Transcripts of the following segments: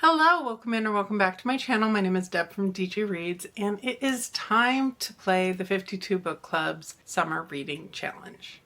Hello, welcome in or welcome back to my channel. My name is Deb from DJ Reads, and it is time to play the 52 Book Club's Summer Reading Challenge.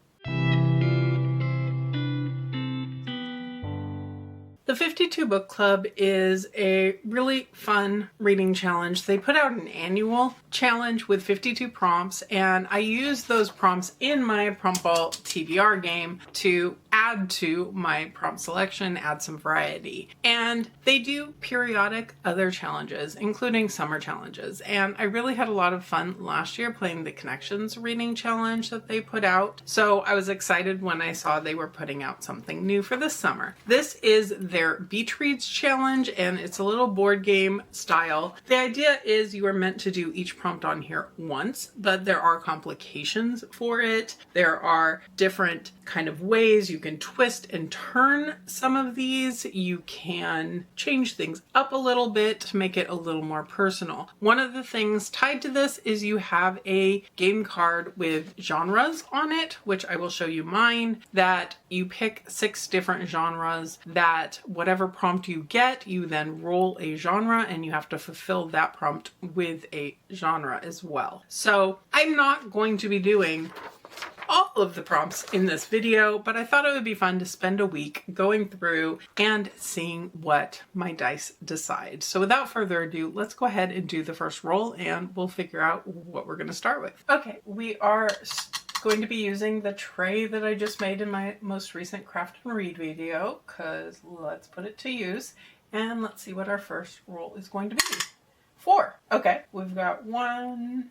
The 52 Book Club is a really fun reading challenge. They put out an annual challenge with 52 prompts, and I use those prompts in my Prompt Ball TBR game to add to my prompt selection, add some variety. And they do periodic other challenges, including summer challenges. And I really had a lot of fun last year playing the Connections reading challenge that they put out. So I was excited when I saw they were putting out something new for this summer. This is their Beach Reads challenge, and it's a little board game style. The idea is you are meant to do each prompt on here once, but there are complications for it. There are different kind of ways you can twist and turn some of these. You can change things up a little bit to make it a little more personal. One of the things tied to this is you have a game card with genres on it, which I will show you mine, that you pick 6 different genres that whatever prompt you get, you then roll a genre and you have to fulfill that prompt with a genre as well. So I'm not going to be doing all of the prompts in this video, but I thought it would be fun to spend a week going through and seeing what my dice decide. So without further ado, let's go ahead and do the first roll and we'll figure out what we're going to start with. Okay, we are going to be using the tray that I just made in my most recent craft and read video, because let's put it to use and let's see what our first roll is going to be. 4. Okay, we've got 1.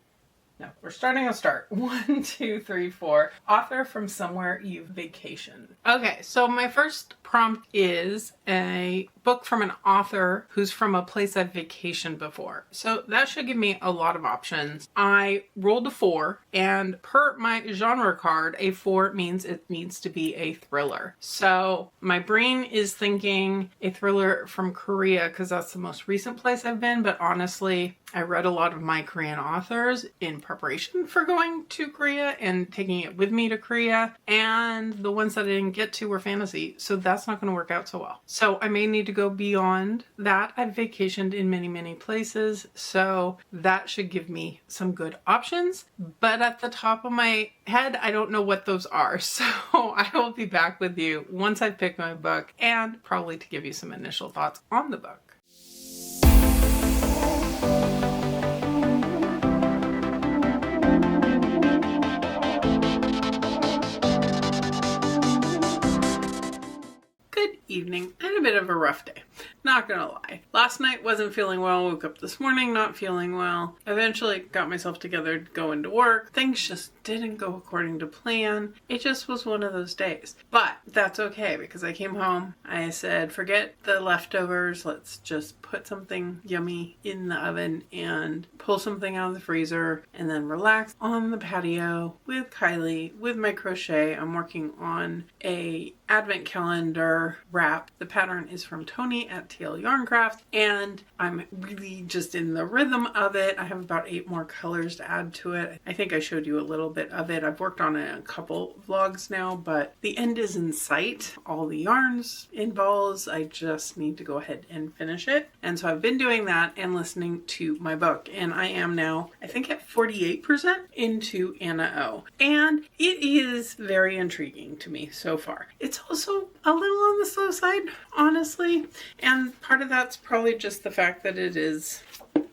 No, we're starting a start. 1, 2, 3, 4. Author from somewhere you've vacationed. Okay, so my first prompt is a book from an author who's from a place I've vacationed before. So that should give me a lot of options. I rolled a 4, and per my genre card, a 4 means it needs to be a thriller. So my brain is thinking a thriller from Korea because that's the most recent place I've been, but honestly, I read a lot of my Korean authors in preparation for going to Korea and taking it with me to Korea, and the ones that I didn't get to were fantasy, so that's not going to work out so well. So I may need to go beyond that. I've vacationed in many places, so that should give me some good options, but at the top of my head, I don't know what those are, so I will be back with you once I've picked my book and probably to give you some initial thoughts on the book. Evening. I had a bit of a rough day. Not gonna lie. Last night wasn't feeling well. Woke up this morning not feeling well. Eventually got myself together to go into work. Things just didn't go according to plan. It just was one of those days. But that's okay because I came home. I said, forget the leftovers. Let's just put something yummy in the oven and pull something out of the freezer and then relax on the patio with Kylie, with my crochet. I'm working on a advent calendar wrap. The pattern is from Tony at TL Yarncraft, and I'm really just in the rhythm of it. I have about 8 more colors to add to it. I think I showed you a little bit of it. I've worked on it in a couple vlogs now, but the end is in sight. All the yarns in balls. I just need to go ahead and finish it. And so I've been doing that and listening to my book, and I am now, I think, at 48% into Anna O. And it is very intriguing to me so far. It's also a little on the slow side, honestly, and part of that's probably just the fact that it is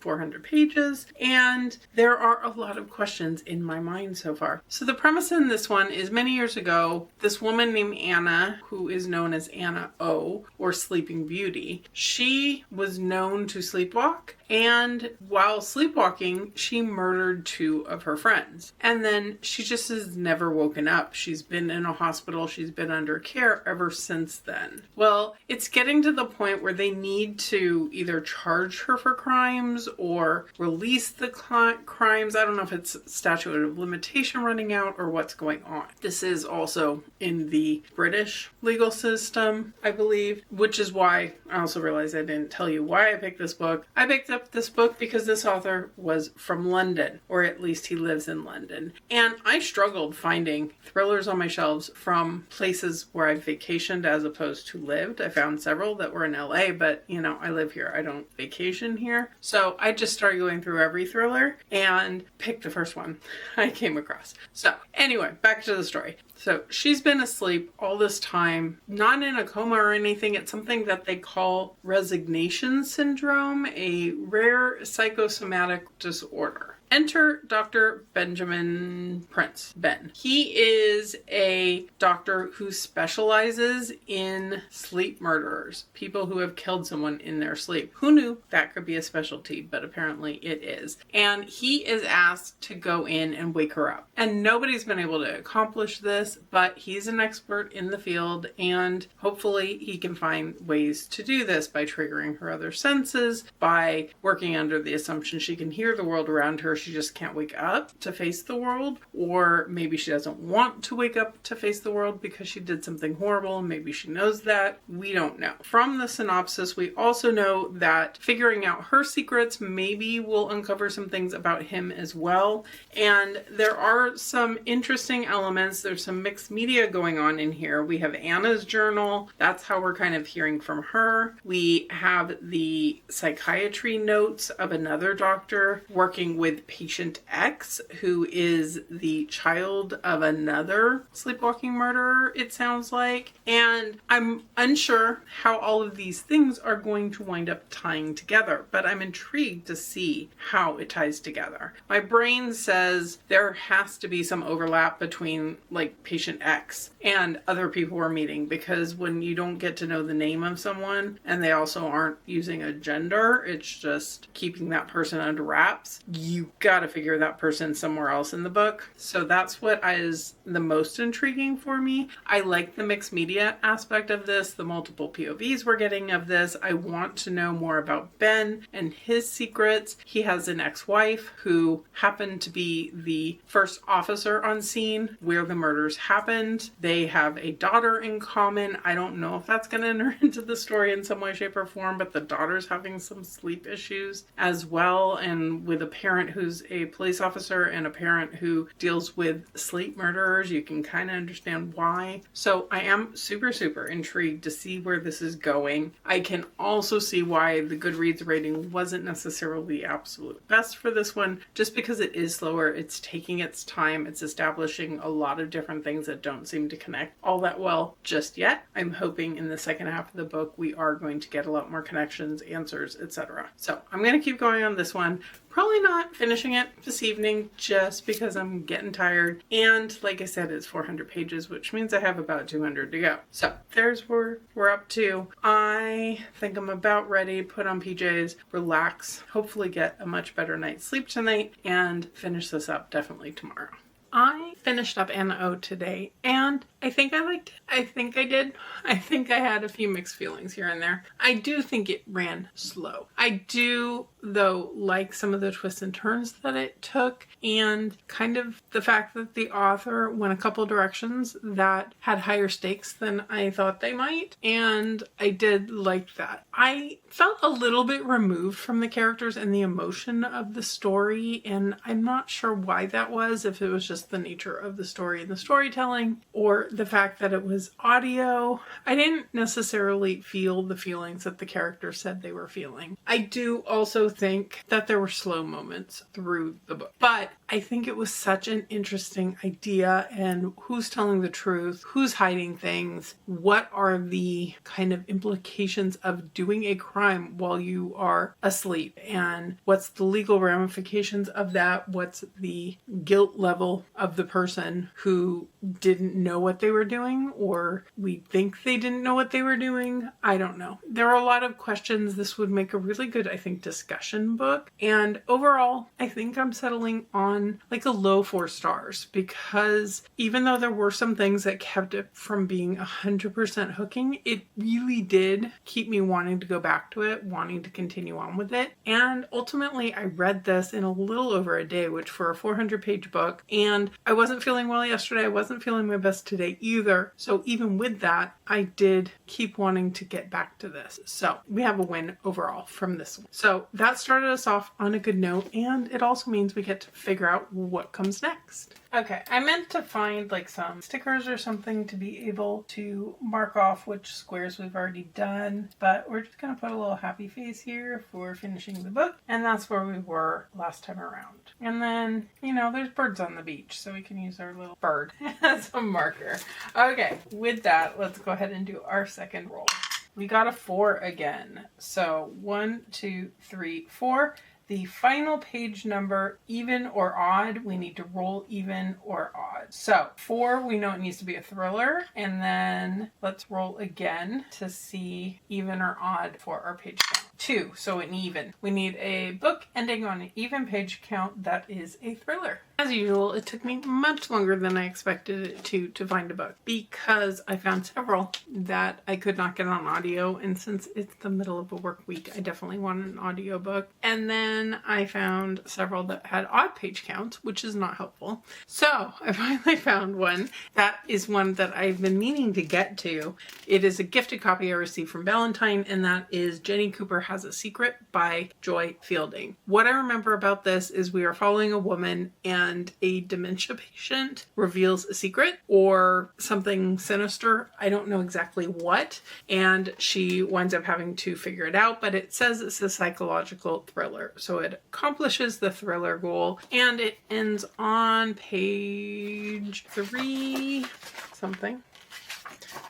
400 pages, and there are a lot of questions in my mind so far. So the premise in this one is many years ago, this woman named Anna, who is known as Anna O, or Sleeping Beauty, she was known to sleepwalk, and while sleepwalking, she murdered 2 of her friends. And then she just has never woken up. She's been in a hospital, she's been under care ever since then. Well, it's getting to the point where they need to either charge her for crimes or release the crimes. I don't know if it's statute of limitation running out or what's going on. This is also in the British legal system, I believe, which is why I also realized I didn't tell you why I picked this book. I picked up this book because this author was from London, or at least he lives in London. And I struggled finding thrillers on my shelves from places where I've vacationed as opposed to lived. I found several that were in LA, but you know, I live here. I don't vacation here. So I just started going through every thriller and picked the first one I came across. So anyway, back to the story. So she's been asleep all this time, not in a coma or anything. It's something that they call resignation syndrome, a rare psychosomatic disorder. Enter Dr. Benjamin Prince, Ben. He is a doctor who specializes in sleep murderers, people who have killed someone in their sleep. Who knew that could be a specialty, but apparently it is. And he is asked to go in and wake her up. And nobody's been able to accomplish this, but he's an expert in the field, and hopefully he can find ways to do this by triggering her other senses, by working under the assumption she can hear the world around her. She just can't wake up to face the world, or maybe she doesn't want to wake up to face the world because she did something horrible and maybe she knows that. We don't know. From the synopsis, we also know that figuring out her secrets maybe will uncover some things about him as well. And there are some interesting elements. There's some mixed media going on in here. We have Anna's journal. That's how we're kind of hearing from her. We have the psychiatry notes of another doctor working with patient X, who is the child of another sleepwalking murderer, it sounds like. And I'm unsure how all of these things are going to wind up tying together, but I'm intrigued to see how it ties together. My brain says there has to be some overlap between like patient X and other people we're meeting, because when you don't get to know the name of someone and they also aren't using a gender, it's just keeping that person under wraps, you gotta figure that person somewhere else in the book. So that's what is the most intriguing for me. I like the mixed media aspect of this, the multiple POVs we're getting of this. I want to know more about Ben and his secrets. He has an ex-wife who happened to be the first officer on scene where the murders happened. They have a daughter in common. I don't know if that's going to enter into the story in some way, shape, or form, but the daughter's having some sleep issues as well, and with a parent who's a police officer and a parent who deals with sleep murderers, you can kind of understand why. So I am super intrigued to see where this is going. I can also see why the Goodreads rating wasn't necessarily the absolute best for this one, just because it is slower, it's taking its time, it's establishing a lot of different things that don't seem to connect all that well just yet. I'm hoping in the second half of the book we are going to get a lot more connections, answers, etc. So I'm going to keep going on this one. Probably not finishing it this evening just because I'm getting tired. And like I said, it's 400 pages, which means I have about 200 to go. So there's where we're up to. I think I'm about ready to put on PJs, relax, hopefully get a much better night's sleep tonight, and finish this up definitely tomorrow. I finished up Anna O today, and I think I liked it. I think I did. I think I had a few mixed feelings here and there. I do think it ran slow. I do, though, like some of the twists and turns that it took, and kind of the fact that the author went a couple directions that had higher stakes than I thought they might, and I did like that. I felt a little bit removed from the characters and the emotion of the story, and I'm not sure why that was, if it was just the nature of the story and the storytelling, or the fact that it was audio. I didn't necessarily feel the feelings that the characters said they were feeling. I do also think that there were slow moments through the book, but I think it was such an interesting idea, and who's telling the truth, who's hiding things, what are the kind of implications of doing a crime while you are asleep, and what's the legal ramifications of that, what's the guilt level of the person who didn't know what they were doing, or we think they didn't know what they were doing. I don't know. There are a lot of questions. This would make a really good, I think, discussion book. And overall, I think I'm settling on like a low 4 stars, because even though there were some things that kept it from being 100% hooking, it really did keep me wanting to go back to it, wanting to continue on with it. And ultimately, I read this in a little over a day, which for a 400-page book, and I wasn't feeling well yesterday. I wasn't feeling my best today either. So even with that, I did keep wanting to get back to this. So we have a win overall from this one. So that's that started us off on a good note, and it also means we get to figure out what comes next. Okay, I meant to find like some stickers or something to be able to mark off which squares we've already done, but we're just gonna put a little happy face here for finishing the book, and that's where we were last time around. And then, you know, there's birds on the beach, so we can use our little bird as a marker. Okay, with that, let's go ahead and do our second roll. We got a 4 again. So 1, 2, 3, 4. The final page number, even or odd, we need to roll even or odd. So 4, we know it needs to be a thriller. And then let's roll again to see even or odd for our page count. 2, so an even. We need a book ending on an even page count that is a thriller. As usual, it took me much longer than I expected it to find a book, because I found several that I could not get on audio, and since it's the middle of a work week, I definitely wanted an audio book. And then I found several that had odd page counts, which is not helpful. So I finally found one that is one that I've been meaning to get to. It is a gifted copy I received from Valentine, and that is Jenny Cooper Has a Secret by Joy Fielding. What I remember about this is we are following a woman, and a dementia patient reveals a secret or something sinister. I don't know exactly what, and she winds up having to figure it out, but it says it's a psychological thriller. So it accomplishes the thriller goal, and it ends on page 3 something.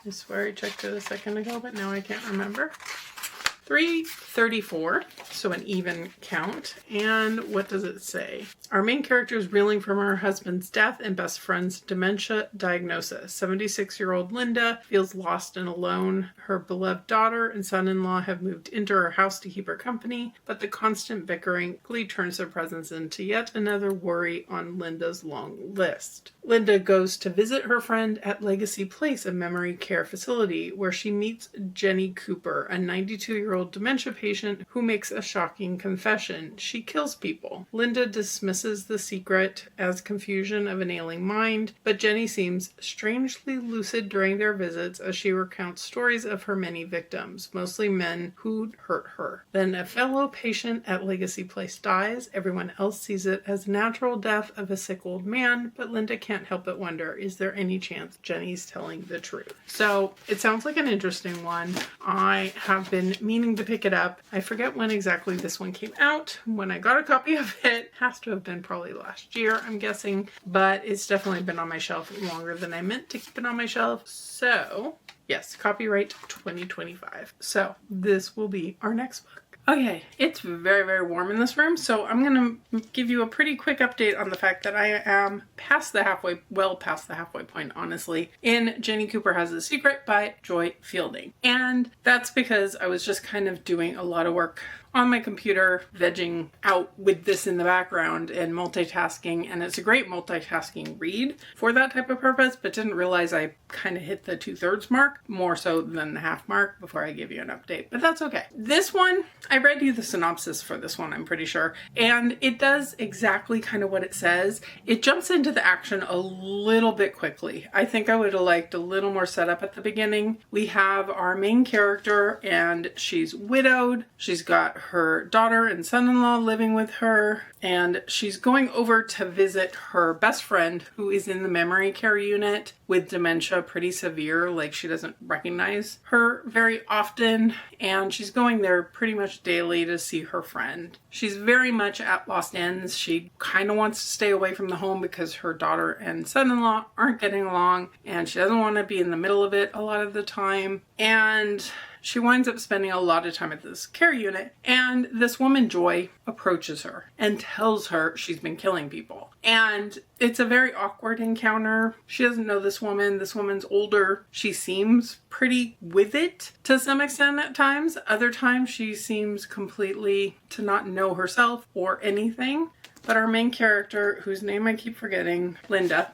I swear I checked it a second ago, but now I can't remember. 334, so an even count. And what does it say? Our main character is reeling from her husband's death and best friend's dementia diagnosis. 76-year-old Linda feels lost and alone. Her beloved daughter and son-in-law have moved into her house to keep her company, but the constant bickering quickly turns their presence into yet another worry on Linda's long list. Linda goes to visit her friend at Legacy Place, a memory care facility, where she meets Jenny Cooper, a 92-year-old dementia patient who makes a shocking confession. She kills people. Linda dismisses the secret as confusion of an ailing mind, but Jenny seems strangely lucid during their visits as she recounts stories of her many victims, mostly men who'd hurt her. Then a fellow patient at Legacy Place dies. Everyone else sees it as a natural death of a sick old man, but Linda can't help but wonder, is there any chance Jenny's telling the truth? So it sounds like an interesting one. I have been meaning to pick it up. I forget when exactly this one came out. When I got a copy of it, has to have been probably last year, I'm guessing, but it's definitely been on my shelf longer than I meant to keep it on my shelf. So yes, copyright 2025. So this will be our next book. Okay, it's very, very warm in this room, so I'm going to give you a pretty quick update on the fact that I am past the halfway point, honestly, in Jenny Cooper Has a Secret by Joy Fielding. And that's because I was just kind of doing a lot of work on my computer, vegging out with this in the background and multitasking, and it's a great multitasking read for that type of purpose, but didn't realize I kind of hit the 2/3 mark, more so than the half mark, before I give you an update, but that's okay. This one, I read you the synopsis for this one, I'm pretty sure, and it does exactly kind of what it says. It jumps into the action a little bit quickly. I think I would have liked a little more setup at the beginning. We have our main character, and she's widowed. She's got her daughter and son-in-law living with her, and she's going over to visit her best friend who is in the memory care unit with dementia, pretty severe, like she doesn't recognize her very often, and she's going there pretty much daily to see her friend. She's very much at lost ends. She kind of wants to stay away from the home because her daughter and son-in-law aren't getting along, and she doesn't want to be in the middle of it a lot of the time, and she winds up spending a lot of time at this care unit, and this woman, Joy, approaches her and tells her she's been killing people. And it's a very awkward encounter. She doesn't know this woman. This woman's older. She seems pretty with it to some extent at times. Other times she seems completely to not know herself or anything. But our main character, whose name I keep forgetting, Linda,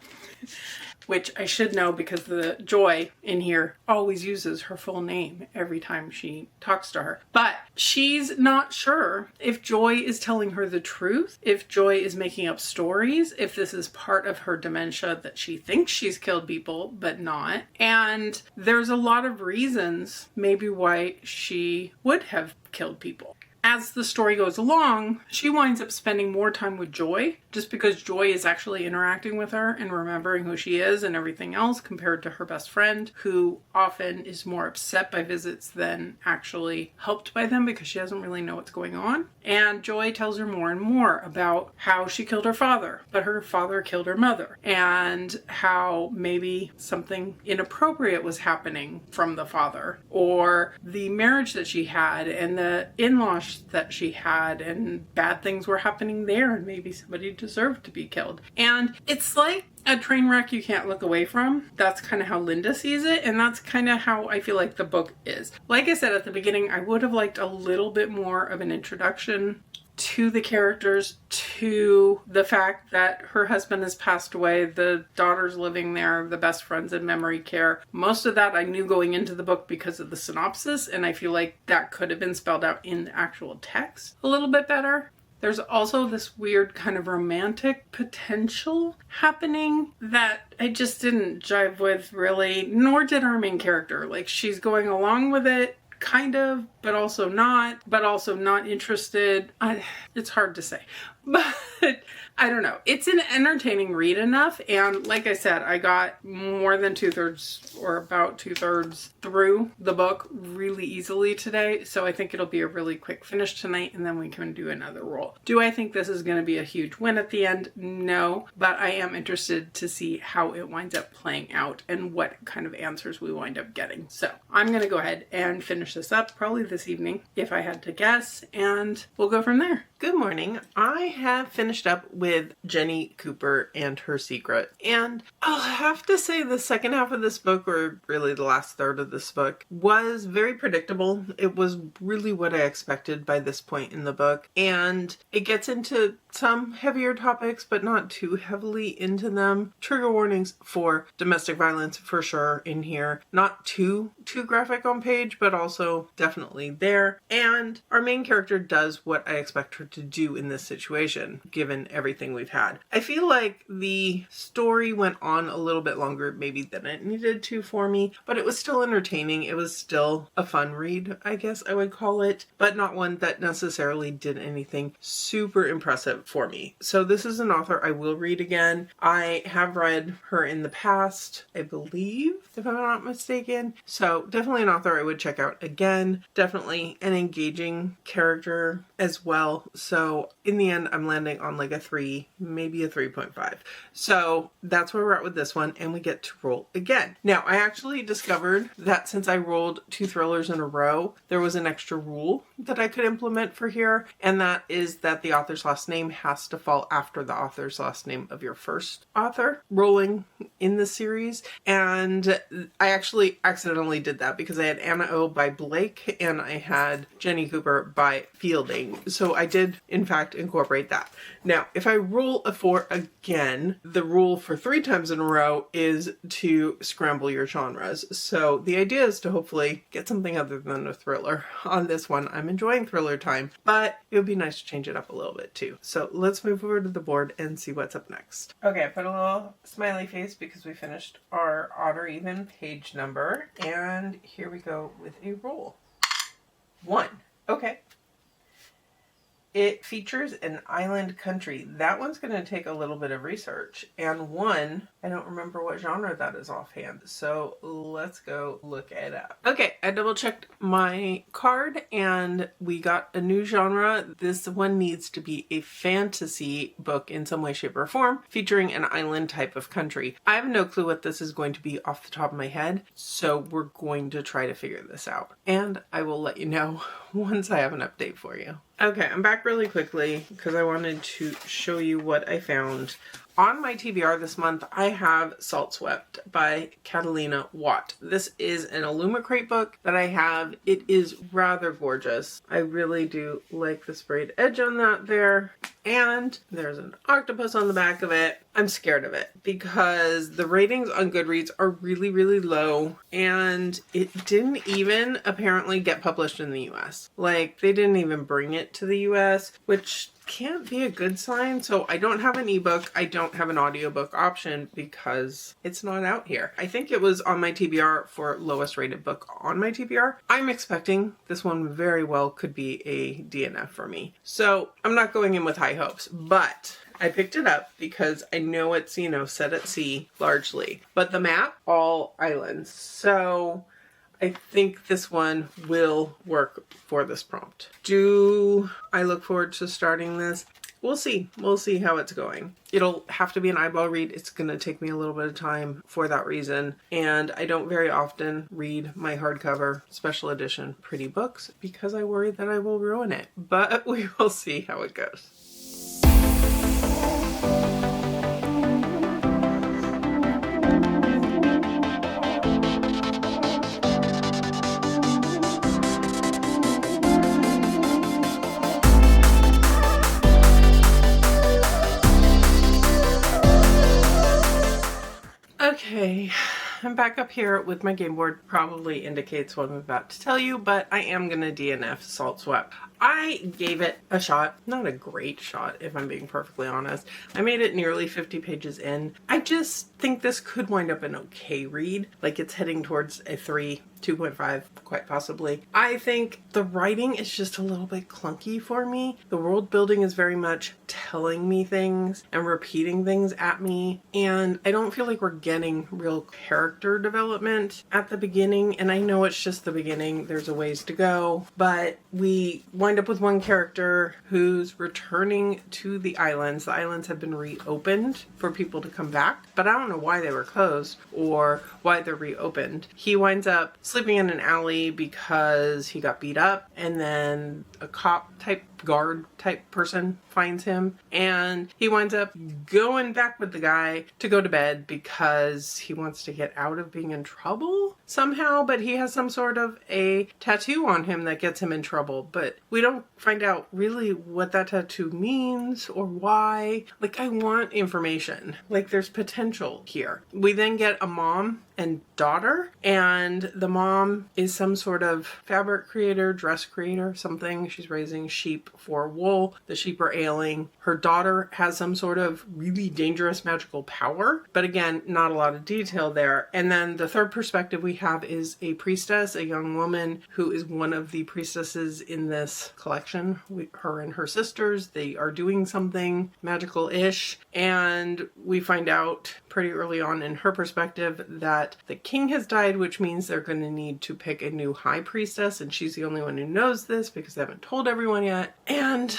which I should know because the Joy in here always uses her full name every time she talks to her. But she's not sure if Joy is telling her the truth, if Joy is making up stories, if this is part of her dementia that she thinks she's killed people, but not. And there's a lot of reasons maybe why she would have killed people. as the story goes along, she winds up spending more time with Joy, just because Joy is actually interacting with her and remembering who she is and everything else, compared to her best friend, who often is more upset by visits than actually helped by them because she doesn't really know what's going on. And Joy tells her more and more about how she killed her father, but her father killed her mother, and how maybe something inappropriate was happening from the father, or the marriage that she had and the in-laws that she had, and bad things were happening there, and maybe somebody deserved to be killed. And it's like a train wreck you can't look away from. That's kind of how Linda sees it, and that's kind of how I feel like the book is. Like I said at the beginning, I would have liked a little bit more of an introduction to the characters, to the fact that her husband has passed away, the daughter's living there, the best friend's in memory care. Most of that I knew going into the book because of the synopsis, and I feel like that could have been spelled out in the actual text a little bit better. There's also this weird kind of romantic potential happening that I just didn't jive with really, nor did our main character. Like, she's going along with it, kind of, but also not interested. It's hard to say, but I don't know. It's an entertaining read enough, and like I said, I got more than 2/3 or about 2/3 through the book really easily today, so I think it'll be a really quick finish tonight, and then we can do another roll. Do I think this is going to be a huge win at the end? No, but I am interested to see how it winds up playing out and what kind of answers we wind up getting. So I'm going to go ahead and finish this up probably this evening if I had to guess, and we'll go from there. Good morning. I have finished up with Jenny Cooper and Her Secret, and I'll have to say the second half of this book, or really the last third of this book, was very predictable. It was really what I expected by this point in the book, and it gets into some heavier topics, but not too heavily into them. Trigger warnings for domestic violence for sure in here. Not too graphic on page, but also definitely there. And our main character does what I expect her to do in this situation, given everything we've had. I feel like the story went on a little bit longer maybe than it needed to for me, but it was still entertaining. It was still a fun read, I guess I would call it, but not one that necessarily did anything super impressive for me. So this is an author I will read again. I have read her in the past, I believe, if I'm not mistaken. So definitely an author I would check out again. Definitely an engaging character as well. So in the end, I'm landing on like a 3, maybe a 3.5. So that's where we're at with this one, and we get to roll again. Now, I actually discovered that since I rolled 2 thrillers in a row, there was an extra rule that I could implement for here, and that is that the author's last name has to fall after the author's last name of your first author rolling in the series. And I actually accidentally did that because I had Anna O by Blake and I had Jenny Cooper by Fielding. So I did, in fact, incorporate that. Now, if I roll a 4 again, the rule for 3 times in a row is to scramble your genres. So the idea is to hopefully get something other than a thriller on this one. I'm enjoying thriller time, but it would be nice to change it up a little bit too. So let's move over to the board and see what's up next. Okay, I put a little smiley face because we finished our odd or even page number, and here we go with a roll. 1. Okay. It features an island country. That one's going to take a little bit of research. And 1, I don't remember what genre that is offhand. So let's go look it up. Okay, I double checked my card and we got a new genre. This one needs to be a fantasy book in some way, shape, or form, featuring an island type of country. I have no clue what this is going to be off the top of my head, so we're going to try to figure this out. And I will let you know once I have an update for you. Okay, I'm back really quickly because I wanted to show you what I found. On my TBR this month, I have Salt Swept by Catalina Watt. This is an Illumicrate book that I have. It is rather gorgeous. I really do like the sprayed edge on that there. And there's an octopus on the back of it. I'm scared of it because the ratings on Goodreads are really, really low, and it didn't even apparently get published in the US. Like, they didn't even bring it to the US, which can't be a good sign. So I don't have an ebook. I don't have an audiobook option because it's not out here. I think it was on my TBR for lowest rated book on my TBR. I'm expecting this one very well could be a DNF for me. So I'm not going in with high hopes, but I picked it up because I know it's, you know, set at sea largely, but the map, all islands. So I think this one will work for this prompt. Do I look forward to starting this? We'll see. We'll see how it's going. It'll have to be an eyeball read. It's going to take me a little bit of time for that reason. And I don't very often read my hardcover special edition pretty books because I worry that I will ruin it. But we will see how it goes. Okay, I'm back up here with my game board. Probably indicates what I'm about to tell you, but I am going to DNF Salt Swept. I gave it a shot. Not a great shot, if I'm being perfectly honest. I made it nearly 50 pages in. I just think this could wind up an okay read. Like it's heading towards a 3, 2.5, quite possibly. I think the writing is just a little bit clunky for me. The world building is very much telling me things and repeating things at me. And I don't feel like we're getting real character development at the beginning. And I know it's just the beginning. There's a ways to go. But we wind up with one character who's returning to the islands. The islands have been reopened for people to come back, but I don't know why they were closed or why they're reopened. He winds up sleeping in an alley because he got beat up, and then a cop type guard type person finds him, and he winds up going back with the guy to go to bed because he wants to get out of being in trouble somehow, but he has some sort of a tattoo on him that gets him in trouble, but we don't find out really what that tattoo means or why. Like, I want information. Like, there's potential here. We then get a mom and daughter, and the mom is some sort of fabric creator, dress creator, something. She's raising sheep for wool. The sheep are ailing. Her daughter has some sort of really dangerous magical power, but again, not a lot of detail there. And then the third perspective we have is a priestess, a young woman who is one of the priestesses in this collection. Her and her sisters, they are doing something magical-ish, and we find out pretty early on in her perspective that the king has died, which means they're going to need to pick a new high priestess, and she's the only one who knows this because they haven't told everyone yet. And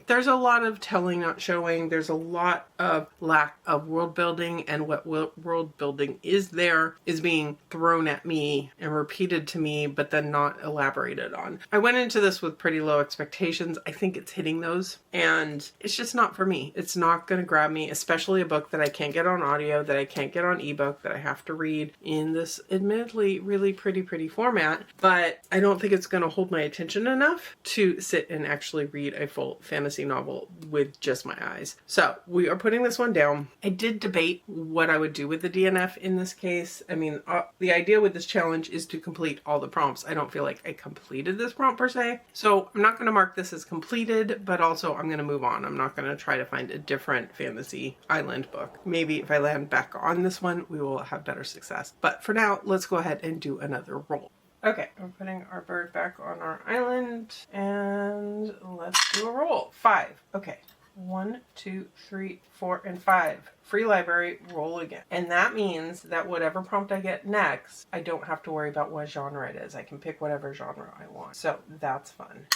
there's a lot of telling, not showing. There's a lot of lack of world building, and what world building is there is being thrown at me and repeated to me, but then not elaborated on. I went into this with pretty low expectations. I think it's hitting those, and it's just not for me. It's not going to grab me, especially a book that I can't get on audio, that I can't get on ebook, that I have to read in this admittedly really pretty format, but I don't think it's going to hold my attention enough to sit and actually read a full fantasy novel with just my eyes. So we are putting this one down. I did debate what I would do with the DNF in this case. I mean, the idea with this challenge is to complete all the prompts. I don't feel like I completed this prompt per se. So I'm not going to mark this as completed, but also I'm going to move on. I'm not going to try to find a different fantasy island book. Maybe if I land back on this one, we will have better success. But for now, let's go ahead and do another roll. Okay, we're putting our bird back on our island, and let's do a roll. 5. Okay. 1, 2, 3, 4, and 5. Free library, roll again. And that means that whatever prompt I get next, I don't have to worry about what genre it is. I can pick whatever genre I want. So that's fun.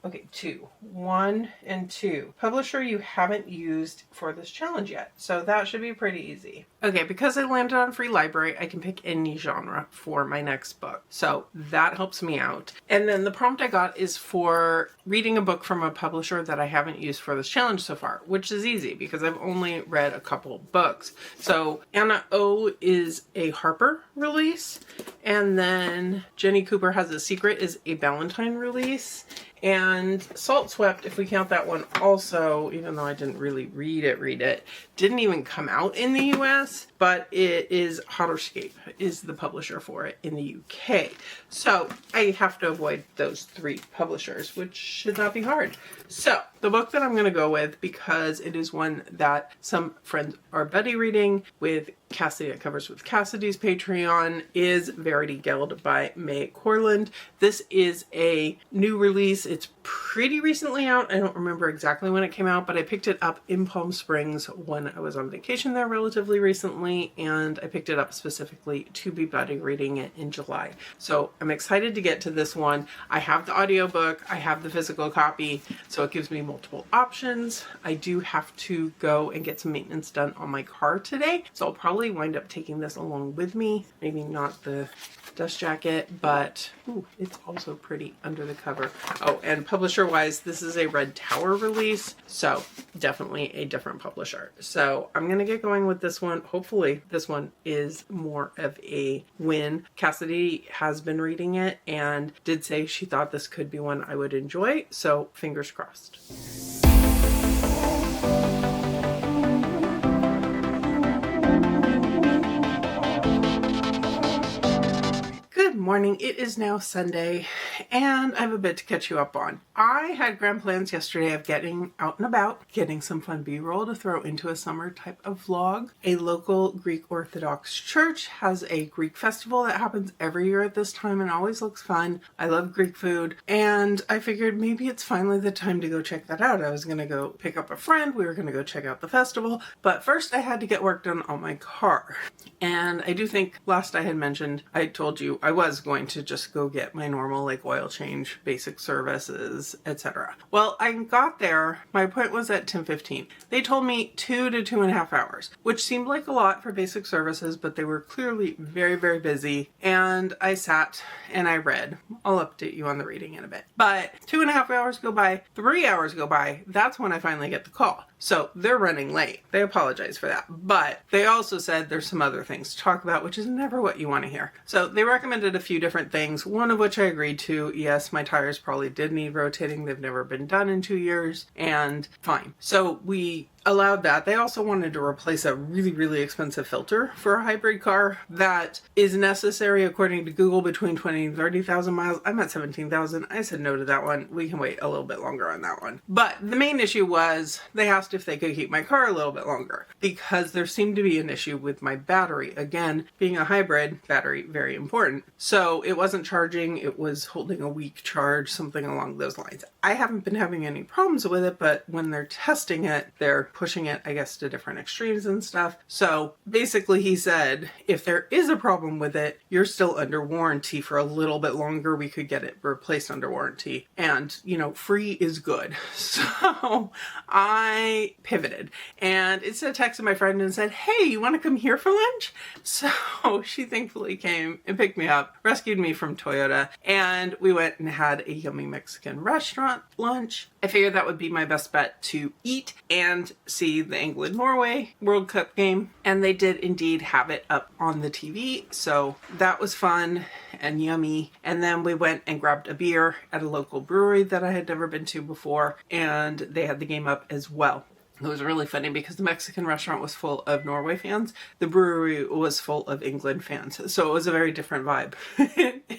Okay, 2. 1 and 2. Publisher you haven't used for this challenge yet. So that should be pretty easy. Okay, because I landed on free library, I can pick any genre for my next book. So that helps me out. And then the prompt I got is for reading a book from a publisher that I haven't used for this challenge so far, which is easy because I've only read a couple books. So Anna O is a Harper release, and then Jenny Cooper Has a Secret is a Ballantine release. And Salt Swept, if we count that one also, even though I didn't really read it, didn't even come out in the US, but it is Hotterscape is the publisher for it in the UK. So I have to avoid those 3 publishers, which should not be hard. So the book that I'm going to go with, because it is one that some friends are buddy reading with Cassidy, that covers with Cassidy's Patreon, is Verity Guild by May Corland. This is a new release. It's pretty recently out. I don't remember exactly when it came out, but I picked it up in Palm Springs when I was on vacation there relatively recently, and I picked it up specifically to be buddy reading it in July. So I'm excited to get to this one. I have the audiobook, I have the physical copy, so it gives me multiple options. I do have to go and get some maintenance done on my car today, so I'll probably wind up taking this along with me. Maybe not the dust jacket, but ooh, it's also pretty under the cover. Oh, and publisher wise, this is a Red Tower release, so definitely a different publisher. So I'm gonna get going with this one. Hopefully this one is more of a win. Cassidy has been reading it and did say she thought this could be one I would enjoy, so fingers crossed. Good morning. It is now Sunday and I have a bit to catch you up on. I had grand plans yesterday of getting out and about, getting some fun B-roll to throw into a summer type of vlog. A local Greek Orthodox church has a Greek festival that happens every year at this time and always looks fun. I love Greek food and I figured maybe it's finally the time to go check that out. I was going to go pick up a friend. We were going to go check out the festival, but first I had to get work done on my car. And I do think last I had mentioned, I told you I was going to just go get my normal like oil change, basic services, etc. Well, I got there. My appointment was at 10:15. They told me 2 to 2.5 hours, which seemed like a lot for basic services, but they were clearly very, very busy. And I sat and I read. I'll update you on the reading in a bit. But 2.5 hours go by, 3 hours go by. That's when I finally get the call. So they're running late. They apologize for that. But they also said there's some other things to talk about, which is never what you want to hear. So they recommended a few different things, one of which I agreed to. Yes, my tires probably did need rotating. They've never been done in 2 years, and fine. So we allowed that. They also wanted to replace a really, really expensive filter for a hybrid car that is necessary according to Google between 20 and 30,000 miles. I'm at 17,000. I said no to that one. We can wait a little bit longer on that one. But the main issue was they asked if they could keep my car a little bit longer because there seemed to be an issue with my battery. Again, being a hybrid, battery very important. So it wasn't charging. It was holding a weak charge, something along those lines. I haven't been having any problems with it, but when they're testing it, they're pushing it, I guess, to different extremes and stuff. So basically he said, if there is a problem with it, you're still under warranty for a little bit longer. We could get it replaced under warranty. And, you know, free is good. So I pivoted and instead texted my friend and said, hey, you want to come here for lunch? So she thankfully came and picked me up, rescued me from Toyota, and we went and had a yummy Mexican restaurant lunch. I figured that would be my best bet to eat and see the England-Norway World Cup game, and they did indeed have it up on the TV, so that was fun and yummy. And then we went and grabbed a beer at a local brewery that I had never been to before, and they had the game up as well. It was really funny because the Mexican restaurant was full of Norway fans. The brewery was full of England fans. So it was a very different vibe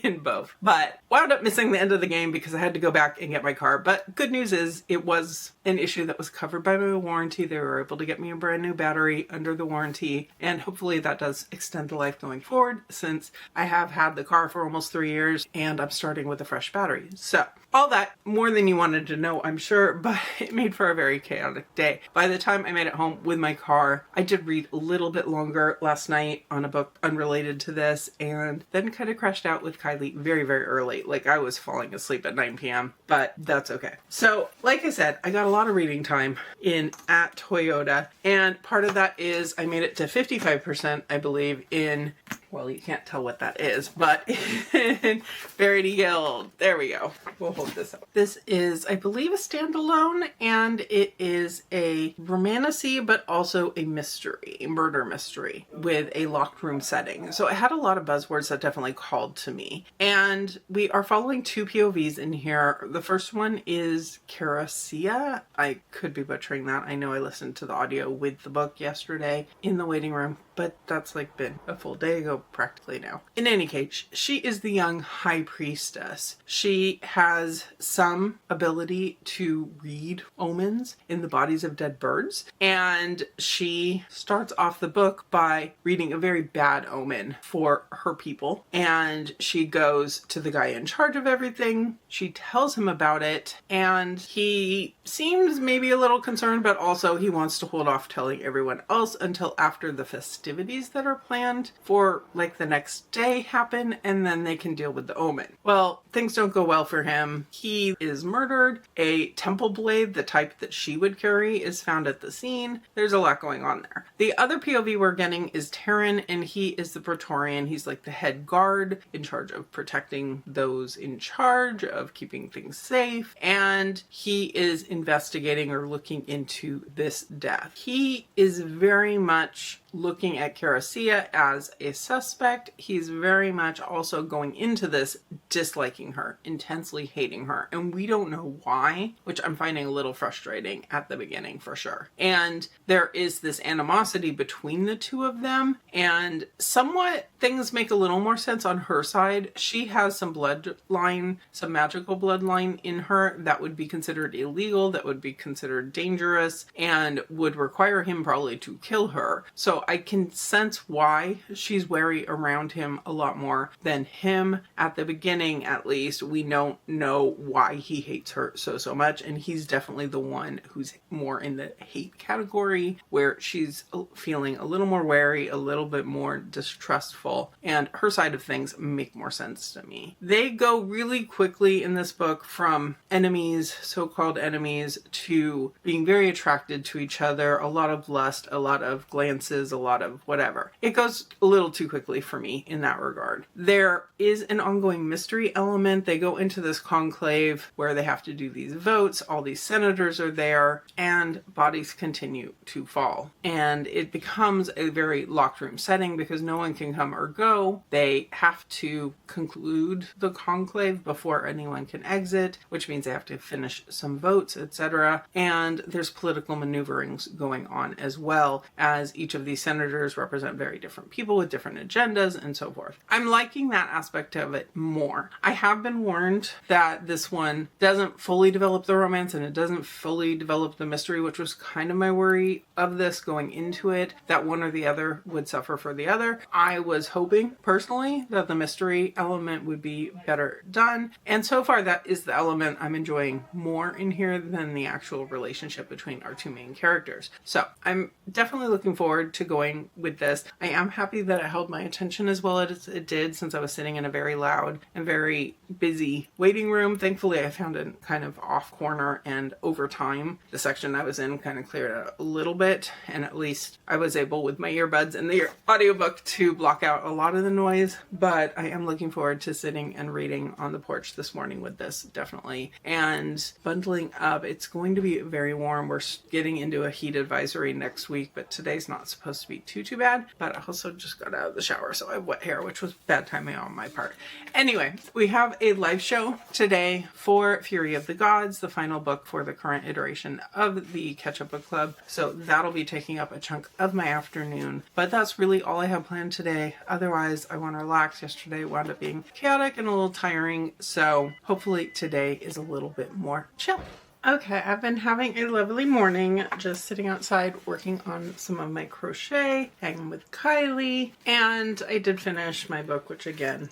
in both. But wound up missing the end of the game because I had to go back and get my car. But good news is it was an issue that was covered by my warranty. They were able to get me a brand new battery under the warranty. And hopefully that does extend the life going forward since I have had the car for almost 3 years and I'm starting with a fresh battery. So all that more than you wanted to know, I'm sure, but it made for a very chaotic day. By the time I made it home with my car, I did read a little bit longer last night on a book unrelated to this and then kind of crashed out with Kylie very, very early. Like I was falling asleep at 9 p.m., but that's okay. So like I said, I got a lot of reading time in at Toyota, and part of that is I made it to 55%, I believe, in, well, you can't tell what that is, but in Verity Guild. There we go. We'll pulled this out. This is, I believe, a standalone, and it is a romantasy, but also a mystery, a murder mystery with a locked room setting. So it had a lot of buzzwords that definitely called to me. And we are following two POVs in here. The first one is Crochet. I could be butchering that. I know I listened to the audio with the book yesterday in the waiting room, but that's like been a full day ago practically now. In any case, she is the young high priestess. She has some ability to read omens in the bodies of dead birds, and she starts off the book by reading a very bad omen for her people, and she goes to the guy in charge of everything. She tells him about it, and he seems maybe a little concerned, but also he wants to hold off telling everyone else until after the festivities that are planned for like the next day happen, and then they can deal with the omen. Well, things don't go well for him. He is murdered. A temple blade, the type that she would carry, is found at the scene. There's a lot going on there. The other POV we're getting is Taryn, and he is the Praetorian. He's like the head guard in charge of protecting those in charge of keeping things safe, and he is investigating or looking into this death. He is very much looking at Caracia as a suspect. He's very much also going into this disliking her, intensely hating her, and we don't know why, which I'm finding a little frustrating at the beginning for sure. And there is this animosity between the two of them, and somewhat things make a little more sense on her side. She has some bloodline, some magical bloodline in her that would be considered illegal, that would be considered dangerous, and would require him probably to kill her. So I can sense why she's wary around him a lot more than him. At the beginning, at least, we don't know why he hates her so much, and he's definitely the one who's more in the hate category, where she's feeling a little more wary, a little bit more distrustful, and her side of things make more sense to me. They go really quickly in this book from enemies, so-called enemies, to being very attracted to each other, a lot of lust, a lot of glances, a lot of whatever. It goes a little too quickly for me in that regard. There is an ongoing mystery element. They go into this conclave where they have to do these votes. All these senators are there, and bodies continue to fall. And it becomes a very locked room setting because no one can come or go. They have to conclude the conclave before anyone can exit, which means they have to finish some votes, etc. And there's political maneuverings going on as well, as each of these senators represent very different people with different agendas and so forth. I'm liking that aspect of it more. I have been warned that this one doesn't fully develop the romance and it doesn't fully develop the mystery, which was kind of my worry of this going into it, that one or the other would suffer for the other. I was hoping personally that the mystery element would be better done, and so far that is the element I'm enjoying more in here than the actual relationship between our two main characters. So I'm definitely looking forward to going with this. I am happy that it held my attention as well as it did, since I was sitting in a very loud and very busy waiting room. Thankfully, I found it kind of off corner, and over time, the section I was in kind of cleared out a little bit, and at least I was able with my earbuds and the audiobook to block out a lot of the noise. But I am looking forward to sitting and reading on the porch this morning with this, definitely, and bundling up. It's going to be very warm. We're getting into a heat advisory next week, but today's not supposed to be too bad. But I also just got out of the shower, so I have wet hair, which was bad timing on my part. Anyway, we have a live show today for Fury of the Gods, the final book for the current iteration of the Catch-Up Book Club. So that'll be taking up a chunk of my afternoon. But that's really all I have planned today. Otherwise, I want to relax. Yesterday wound up being chaotic and a little tiring, so hopefully today is a little bit more chill. Okay, I've been having a lovely morning, just sitting outside working on some of my crochet, hanging with Kylie, and I did finish my book, which again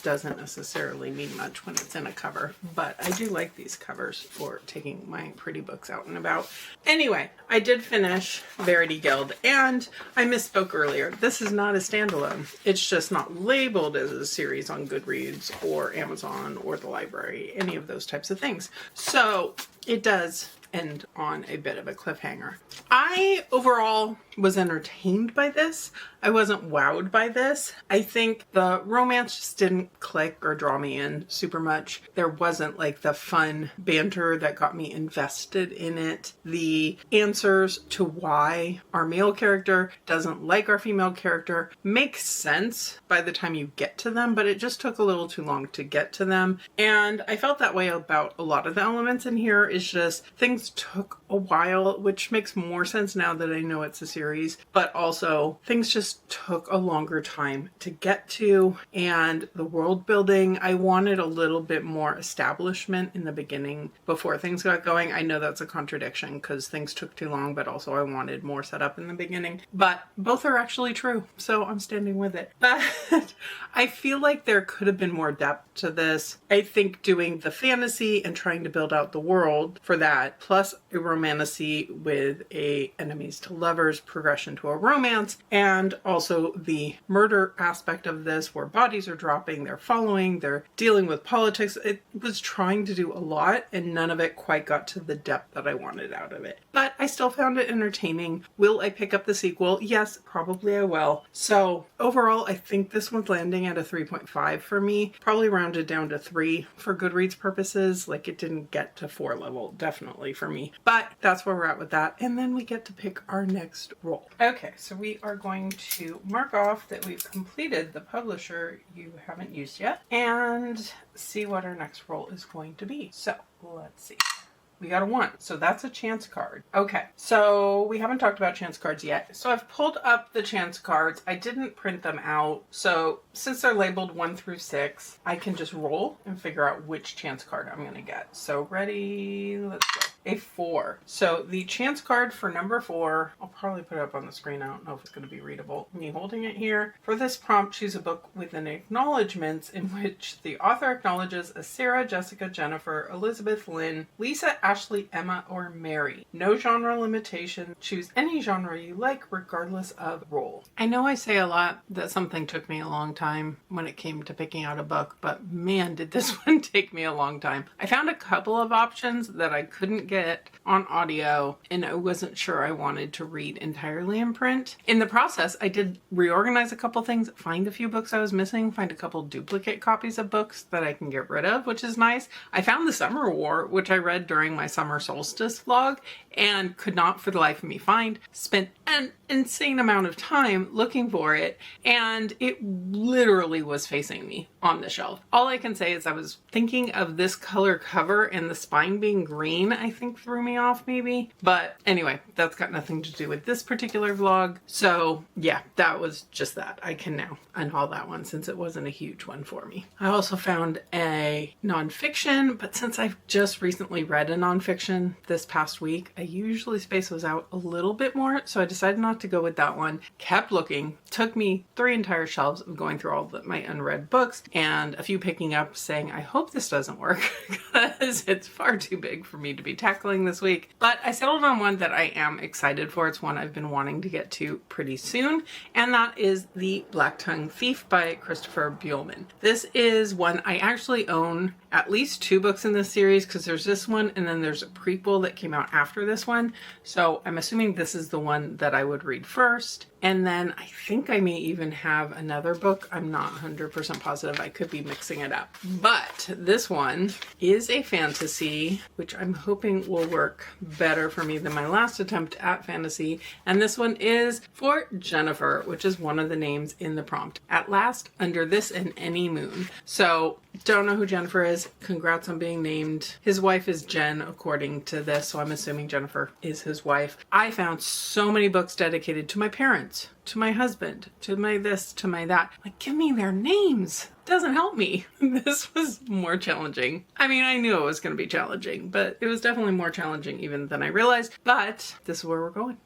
doesn't necessarily mean much when it's in a cover, but I do like these covers for taking my pretty books out and about. Anyway, I did finish Verity Guild, and I misspoke earlier. This is not a standalone. It's just not labeled as a series on Goodreads or Amazon or the library, any of those types of things. So it does end on a bit of a cliffhanger. I overall was entertained by this. I wasn't wowed by this. I think the romance just didn't click or draw me in super much. There wasn't like the fun banter that got me invested in it. The answers to why our male character doesn't like our female character make sense by the time you get to them, but it just took a little too long to get to them. And I felt that way about a lot of the elements in here. It's just things took a while, which makes more sense now that I know it's a series, but also things just took a longer time to get to. And the world building, I wanted a little bit more establishment in the beginning before things got going. I know that's a contradiction because things took too long, but also I wanted more setup in the beginning. But both are actually true, so I'm standing with it. But I feel like there could have been more depth to this. I think doing the fantasy and trying to build out the world for that, plus a romantasy with a enemies to lovers progression to a romance, and also the murder aspect of this where bodies are dropping, they're following, they're dealing with politics. It was trying to do a lot and none of it quite got to the depth that I wanted out of it. But I still found it entertaining. Will I pick up the sequel? Yes, probably I will. So overall, I think this one's landing at a 3.5 for me, probably rounded down to 3 for Goodreads purposes. Like it didn't get to 4 level, definitely for me. But that's where we're at with that. And then we get to pick our next roll. Okay, so we are going to mark off that we've completed the publisher you haven't used yet and see what our next roll is going to be. So let's see. We got a 1, so that's a chance card. Okay, so we haven't talked about chance cards yet. So I've pulled up the chance cards. I didn't print them out. So since they're labeled 1 through 6, I can just roll and figure out which chance card I'm gonna get. So ready, let's go. A 4. So the chance card for number 4, I'll probably put it up on the screen. I don't know if it's gonna be readable. Me holding it here. For this prompt, choose a book with an acknowledgements in which the author acknowledges a Sarah, Jessica, Jennifer, Elizabeth, Lynn, Lisa, Ashley, Emma, or Mary. No genre limitation. Choose any genre you like regardless of role. I know I say a lot that something took me a long time when it came to picking out a book, but man, did this one take me a long time. I found a couple of options that I couldn't get on audio and I wasn't sure I wanted to read entirely in print. In the process, I did reorganize a couple things, find a few books I was missing, find a couple duplicate copies of books that I can get rid of, which is nice. I found The Summer War, which I read during my summer solstice vlog and could not for the life of me find. Spent an insane amount of time looking for it and it literally was facing me on the shelf. All I can say is I was thinking of this color cover and the spine being green, I think threw me off maybe. But anyway, that's got nothing to do with this particular vlog. So yeah, that was just that. I can now unhaul that one since it wasn't a huge one for me. I also found a nonfiction, but since I've just recently read a nonfiction this past week, I usually space those out a little bit more. So I decided not to go with that one. Kept looking. Took me 3 entire shelves of going through all my unread books and a few picking up saying, I hope this doesn't work because it's far too big for me to be tackling this week. But I settled on one that I am excited for. It's one I've been wanting to get to pretty soon. And that is The Black Tongue Thief by Christopher Buehlman. This is one I actually own at least 2 books in this series because there's this one and then there's a prequel that came out after this one. So I'm assuming this is the one that I would read first. And then I think I may even have another book. I'm not 100% positive. I could be mixing it up. But this one is a fantasy, which I'm hoping will work better for me than my last attempt at fantasy. And this one is for Jennifer, which is one of the names in the prompt. At last, under this and any moon. So don't know who Jennifer is. Congrats on being named. His wife is Jen, according to this, so I'm assuming Jennifer is his wife. I found so many books dedicated to my parents, to my husband, to my this, to my that. Like, give me their names. Doesn't help me. This was more challenging. I mean, I knew it was going to be challenging, but it was definitely more challenging even than I realized. But this is where we're going.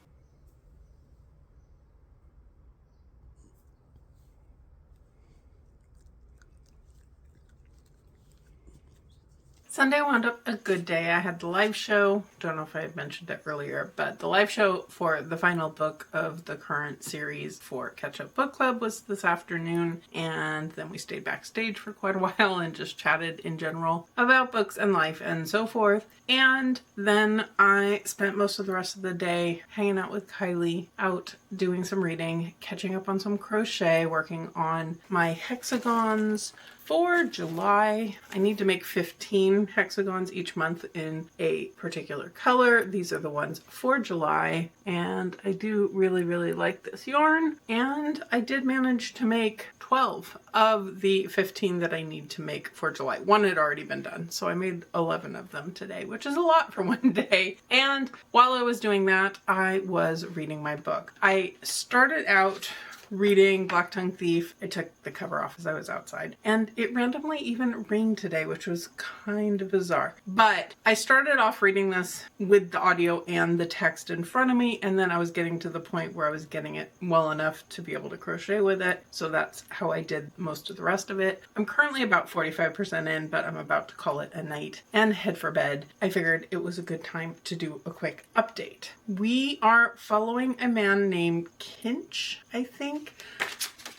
Sunday wound up a good day. I had the live show. Don't know if I had mentioned it earlier, but the live show for the final book of the current series for Catch Up Book Club was this afternoon, and then we stayed backstage for quite a while and just chatted in general about books and life and so forth. And then I spent most of the rest of the day hanging out with Kylie, out doing some reading, catching up on some crochet, working on my hexagons for July. I need to make 15 hexagons each month in a particular color. These are the ones for July, and I do really like this yarn, and I did manage to make 12 of the 15 that I need to make for July. One had already been done, so I made 11 of them today, which is a lot for one day. And while I was doing that, I was reading my book. I started out reading Black Tongue Thief. I took the cover off as I was outside, and it randomly even rained today, which was kind of bizarre. But I started off reading this with the audio and the text in front of me, and then I was getting to the point where I was getting it well enough to be able to crochet with it, so that's how I did most of the rest of it. I'm currently about 45% in, but I'm about to call it a night and head for bed. I figured it was a good time to do a quick update. We are following a man named Kinch, I think.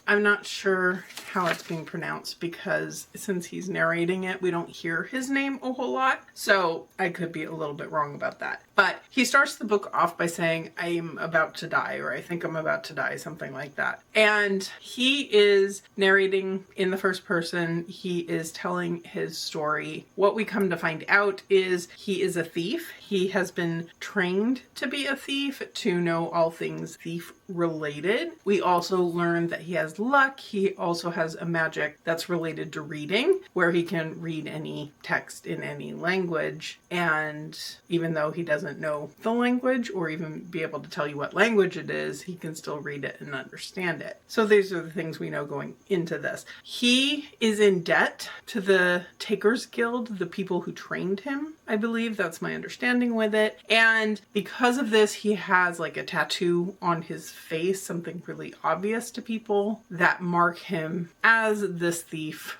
I'm not sure how it's being pronounced because since he's narrating it, we don't hear his name a whole lot. So I could be a little bit wrong about that. But he starts the book off by saying, I'm about to die, or I think I'm about to die, something like that. And he is narrating in the first person. He is telling his story. What we come to find out is he is a thief. He has been trained to be a thief, to know all things thief related. We also learn that he has luck. He also has a magic that's related to reading, where he can read any text in any language. And even though he doesn't know the language or even be able to tell you what language it is, he can still read it and understand it. So these are the things we know going into this. He is in debt to the Takers Guild, the people who trained him. I believe that's my understanding with it. And because of this, he has like a tattoo on his face, something really obvious to people that mark him as this thief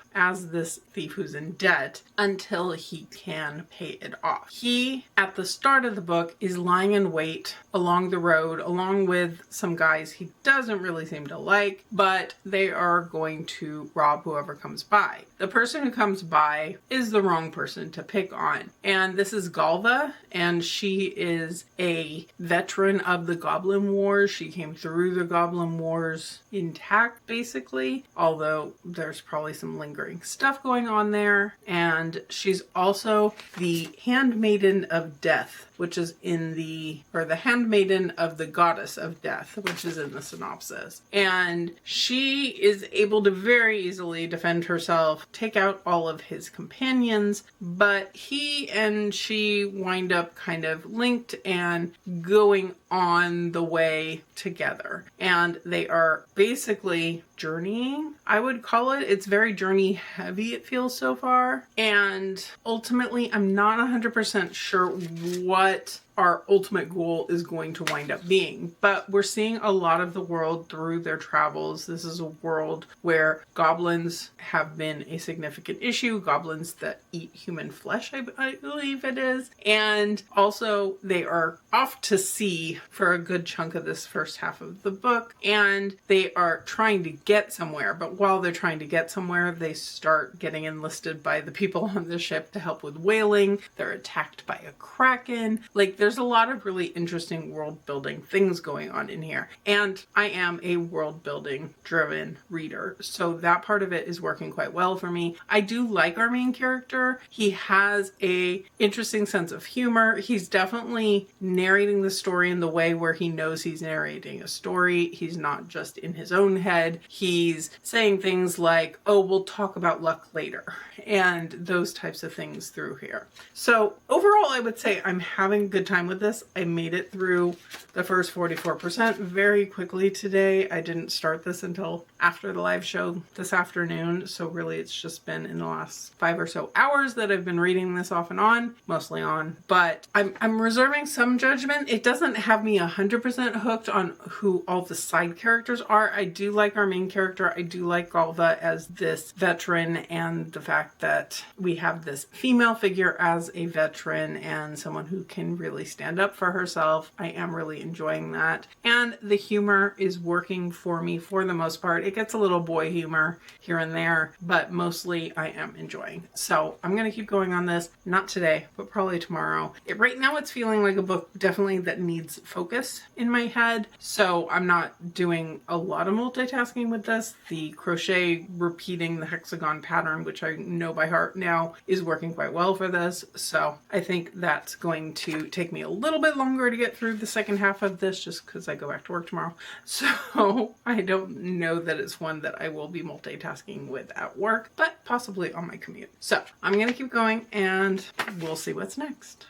who's in debt until he can pay it off. He, at the start of the book, is lying in wait along the road, along with some guys he doesn't really seem to like, but they are going to rob whoever comes by. The person who comes by is the wrong person to pick on, and this is Galva, and she is a veteran of the Goblin Wars. She came through the Goblin Wars intact, basically, although there's probably some lingering stuff going on there. And she's also the handmaiden of death, which is in the handmaiden of the goddess of death, which is in the synopsis. And she is able to very easily defend herself, take out all of his companions, but he and she wind up kind of linked and going on the way together. And they are basically journeying, I would call it. It's very journey heavy, it feels so far. And ultimately, I'm not 100% sure what our ultimate goal is going to wind up being. But we're seeing a lot of the world through their travels. This is a world where goblins have been a significant issue. Goblins that eat human flesh, I believe it is. And also they are off to sea for a good chunk of this first half of the book. And they are trying to get somewhere. But while they're trying to get somewhere, they start getting enlisted by the people on the ship to help with whaling. They're attacked by a kraken. Like, there's a lot of really interesting world building things going on in here. And I am a world building driven reader, so that part of it is working quite well for me. I do like our main character. He has a interesting sense of humor. He's definitely narrating the story in the way where he knows he's narrating a story. He's not just in his own head. He's saying things like, oh, we'll talk about luck later, and those types of things through here. So overall, I would say I'm having a good time time with this. I made it through the first 44% very quickly today. I didn't start this until after the live show this afternoon, so really it's just been in the last 5 or so hours that I've been reading this off and on, mostly on, but I'm reserving some judgment. It doesn't have me 100% hooked on who all the side characters are. I do like our main character. I do like Galva as this veteran, and the fact that we have this female figure as a veteran and someone who can really stand up for herself. I am really enjoying that. And the humor is working for me for the most part. It gets a little boy humor here and there, but mostly I am enjoying. So I'm going to keep going on this. Not today, but probably tomorrow. Right now it's feeling like a book definitely that needs focus in my head. So I'm not doing a lot of multitasking with this. The crochet repeating the hexagon pattern, which I know by heart now, is working quite well for this. So I think that's going to take me a little bit longer to get through the second half of this just because I go back to work tomorrow. So I don't know that it's one that I will be multitasking with at work, but possibly on my commute. So I'm going to keep going and we'll see what's next.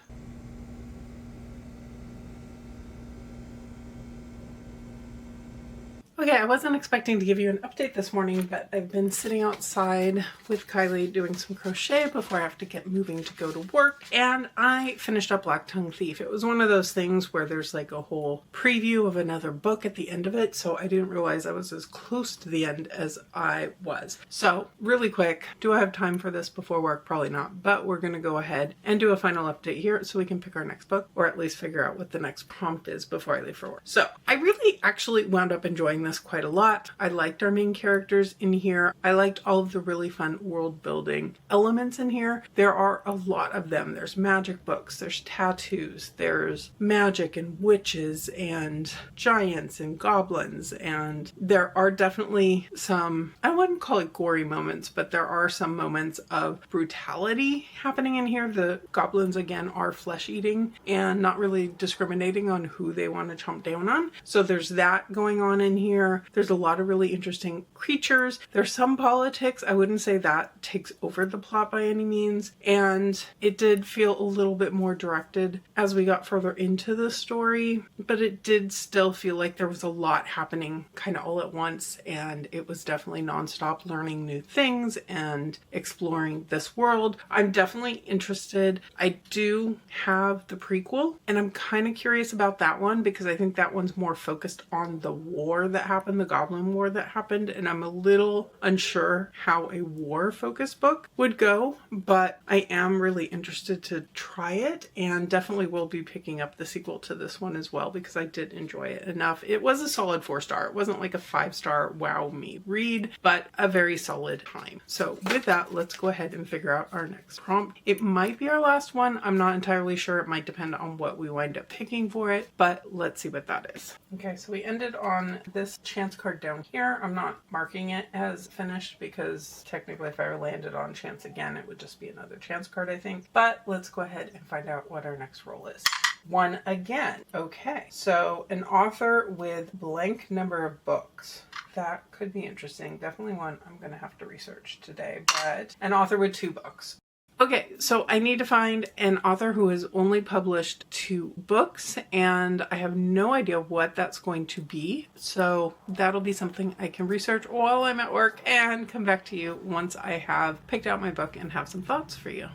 Okay, I wasn't expecting to give you an update this morning, but I've been sitting outside with Kylie doing some crochet before I have to get moving to go to work, and I finished up Black Tongue Thief. It was one of those things where there's like a whole preview of another book at the end of it, so I didn't realize I was as close to the end as I was. So, really quick, do I have time for this before work? Probably not, but we're going to go ahead and do a final update here so we can pick our next book, or at least figure out what the next prompt is before I leave for work. So, I really actually wound up enjoying this quite a lot. I liked our main characters in here. I liked all of the really fun world building elements in here. There are a lot of them. There's magic books, there's tattoos, there's magic and witches and giants and goblins, and there are definitely some, I wouldn't call it gory moments, but there are some moments of brutality happening in here. The goblins again are flesh eating and not really discriminating on who they want to chomp down on. So there's that going on in here. There's a lot of really interesting creatures. There's some politics. I wouldn't say that takes over the plot by any means. And it did feel a little bit more directed as we got further into the story, but it did still feel like there was a lot happening kind of all at once. And it was definitely nonstop learning new things and exploring this world. I'm definitely interested. I do have the prequel and I'm kind of curious about that one because I think that one's more focused on the war that happened, the Goblin War that happened, and I'm a little unsure how a war-focused book would go, but I am really interested to try it and definitely will be picking up the sequel to this one as well because I did enjoy it enough. It was a solid 4-star. It wasn't like a 5-star wow me read, but a very solid time. So with that, let's go ahead and figure out our next prompt. It might be our last one. I'm not entirely sure. It might depend on what we wind up picking for it, but let's see what that is. Okay, so we ended on this chance card down here. I'm not marking it as finished because technically if I landed on chance again, it would just be another chance card, I think. But let's go ahead and find out what our next roll is. 1 again. Okay, so an author with blank number of books. That could be interesting. Definitely one I'm going to have to research today, but an author with 2 books. Okay, so I need to find an author who has only published 2 books, and I have no idea what that's going to be. So that'll be something I can research while I'm at work and come back to you once I have picked out my book and have some thoughts for you.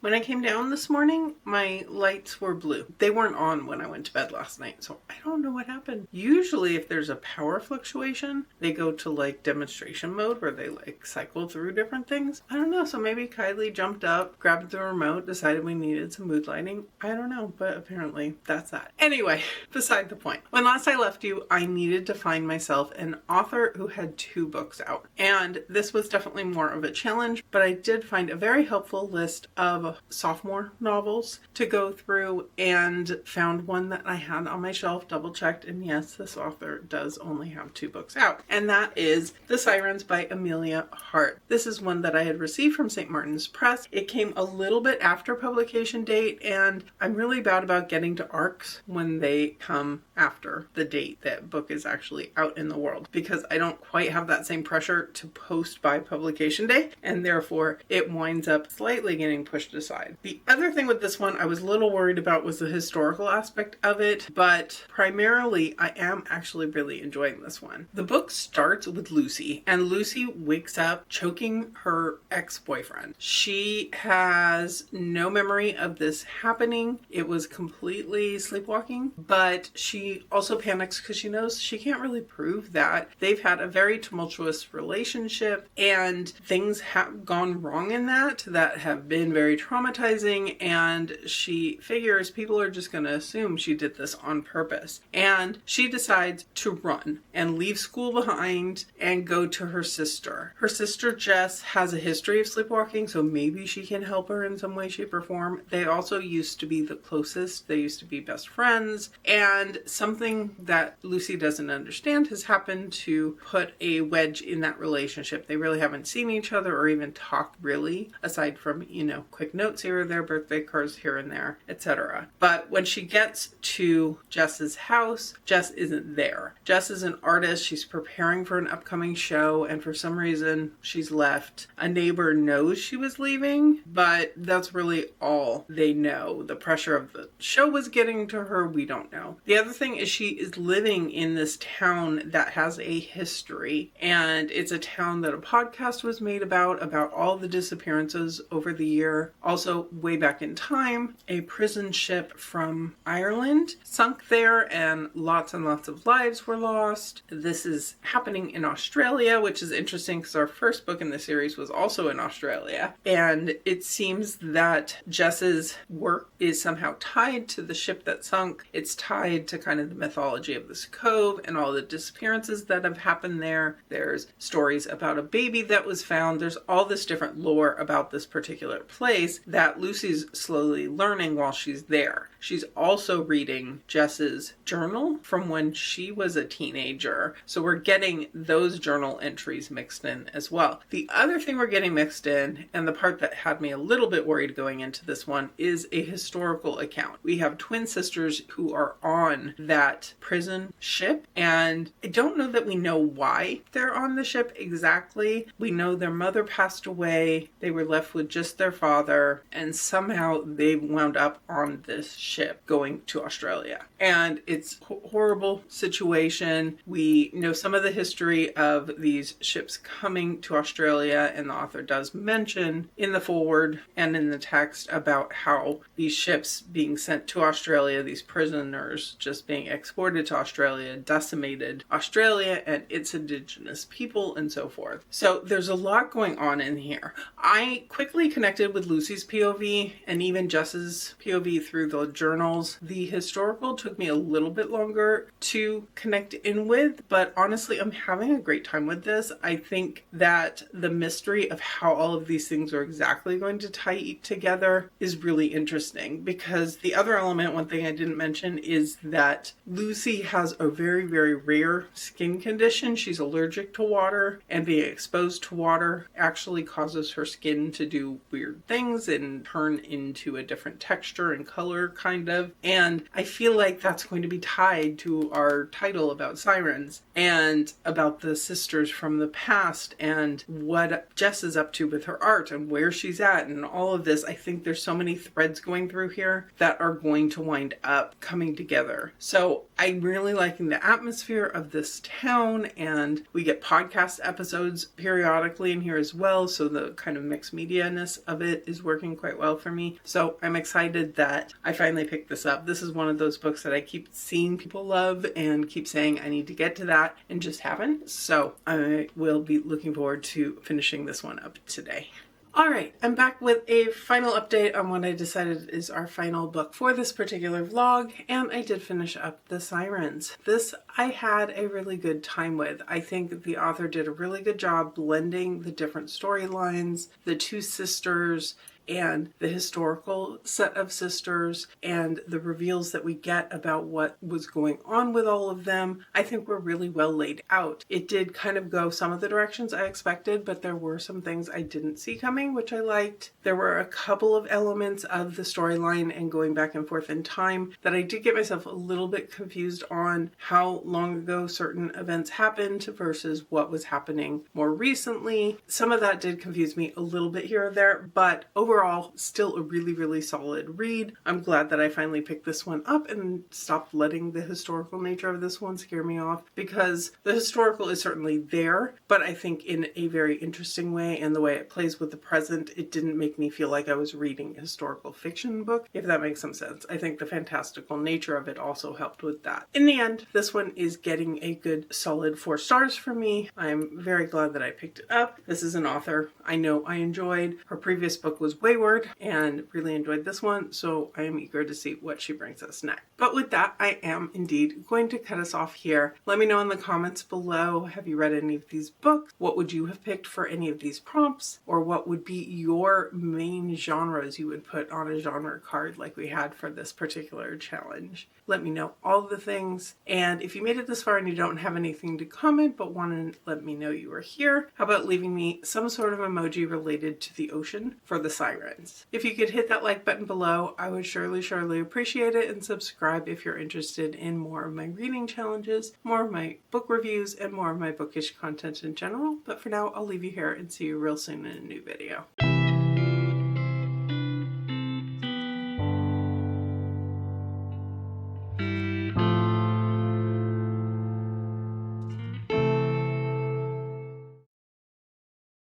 When I came down this morning, my lights were blue. They weren't on when I went to bed last night, so I don't know what happened. Usually if there's a power fluctuation, they go to like demonstration mode where they like cycle through different things. I don't know, so maybe Kylie jumped up, grabbed the remote, decided we needed some mood lighting. I don't know, but apparently that's that. Anyway, beside the point. When last I left you, I needed to find myself an author who had 2 books out. And this was definitely more of a challenge, but I did find a very helpful list of sophomore novels to go through and found one that I had on my shelf, double checked, and yes, this author does only have 2 books out, and that is The Sirens by Amelia Hart. This is one that I had received from St. Martin's Press. It came a little bit after publication date, and I'm really bad about getting to ARCs when they come after the date that book is actually out in the world, because I don't quite have that same pressure to post by publication day, and therefore it winds up slightly getting pushed aside. The other thing with this one I was a little worried about was the historical aspect of it, but primarily I am actually really enjoying this one. The book starts with Lucy, and Lucy wakes up choking her ex-boyfriend. She has no memory of this happening. It was completely sleepwalking, but she also panics because she knows she can't really prove that. They've had a very tumultuous relationship, and things have gone wrong in that have been very traumatizing, and she figures people are just going to assume she did this on purpose. And she decides to run and leave school behind and go to her sister. Her sister Jess has a history of sleepwalking, so maybe she can help her in some way, shape, or form. They also used to be the closest. They used to be best friends, and something that Lucy doesn't understand has happened to put a wedge in that relationship. They really haven't seen each other or even talked really, aside from, quick notes here or there, birthday cards here and there, etc. But when she gets to Jess's house, Jess isn't there. Jess is an artist. She's preparing for an upcoming show, and for some reason she's left. A neighbor knows she was leaving, but that's really all they know. The pressure of the show was getting to her. We don't know. The other thing is she is living in this town that has a history, and it's a town that a podcast was made about all the disappearances over the year. Also, way back in time, a prison ship from Ireland sunk there, and lots of lives were lost. This is happening in Australia, which is interesting because our first book in the series was also in Australia, and it seems that Jess's work is somehow tied to the ship that sunk. It's tied to kind of the mythology of this cove and all the disappearances that have happened there. There's stories about a baby that was found. There's all this different lore about this particular place that Lucy's slowly learning while she's there. She's also reading Jess's journal from when she was a teenager. So we're getting those journal entries mixed in as well. The other thing we're getting mixed in, and the part that had me a little bit worried going into this one, is a historical account. We have twin sisters who are on that prison ship, and I don't know that we know why they're on the ship exactly. We know their mother passed away, they were left with just their father, and somehow they wound up on this ship going to Australia. And it's a horrible situation. We know some of the history of these ships coming to Australia, and the author does mention in the foreword and in the text about how these ships being sent to Australia, these prisoners just being exported to Australia, decimated Australia and its indigenous people and so forth. So there's a lot going on in here. I quickly connected with Lucy's POV and even Jess's POV through the journals. The historical took me a little bit longer to connect in with, but honestly, I'm having a great time with this. I think that the mystery of how all of these things are exactly going to tie together is really interesting, because the other element, one thing I didn't mention, is that Lucy has a very, very rare skin condition. She's allergic to water, and being exposed to water actually causes her skin to do weird things and turn into a different texture and color, kind of. And I feel like that's going to be tied to our title about sirens and about the sisters from the past and what Jess is up to with her art and where she's at and all of this. I think there's so many threads going through here that are going to wind up coming together. So I'm really liking the atmosphere of this town, and we get podcast episodes periodically in here as well, so the kind of mixed media-ness of it is working quite well for me. So I'm excited that I finally picked this up. This is one of those books that I keep seeing people love and keep saying I need to get to that and just haven't. So I will be looking forward to finishing this one up today. Alright, I'm back with a final update on what I decided is our final book for this particular vlog, and I did finish up The Sirens. This I had a really good time with. I think the author did a really good job blending the different storylines, the two sisters, and the historical set of sisters and the reveals that we get about what was going on with all of them, I think were really well laid out. It did kind of go some of the directions I expected, but there were some things I didn't see coming, which I liked. There were a couple of elements of the storyline and going back and forth in time that I did get myself a little bit confused on how long ago certain events happened versus what was happening more recently. Some of that did confuse me a little bit here or there, but overall, still a really, really solid read. I'm glad that I finally picked this one up and stopped letting the historical nature of this one scare me off, because the historical is certainly there, but I think in a very interesting way, and the way it plays with the present, it didn't make me feel like I was reading a historical fiction book, if that makes some sense. I think the fantastical nature of it also helped with that. In the end, this one is getting a good solid 4 stars for me. I'm very glad that I picked it up. This is an author I know I enjoyed. Her previous book was Wayward and really enjoyed this one, so I am eager to see what she brings us next. But with that, I am indeed going to cut us off here. Let me know in the comments below, have you read any of these books? What would you have picked for any of these prompts? Or what would be your main genres you would put on a genre card like we had for this particular challenge? Let me know all the things. And if you made it this far and you don't have anything to comment but want to let me know you are here, how about leaving me some sort of emoji related to the ocean for the sirens? If you could hit that like button below, I would surely appreciate it, and subscribe if you're interested in more of my reading challenges, more of my book reviews, and more of my bookish content in general. But for now, I'll leave you here and see you real soon in a new video.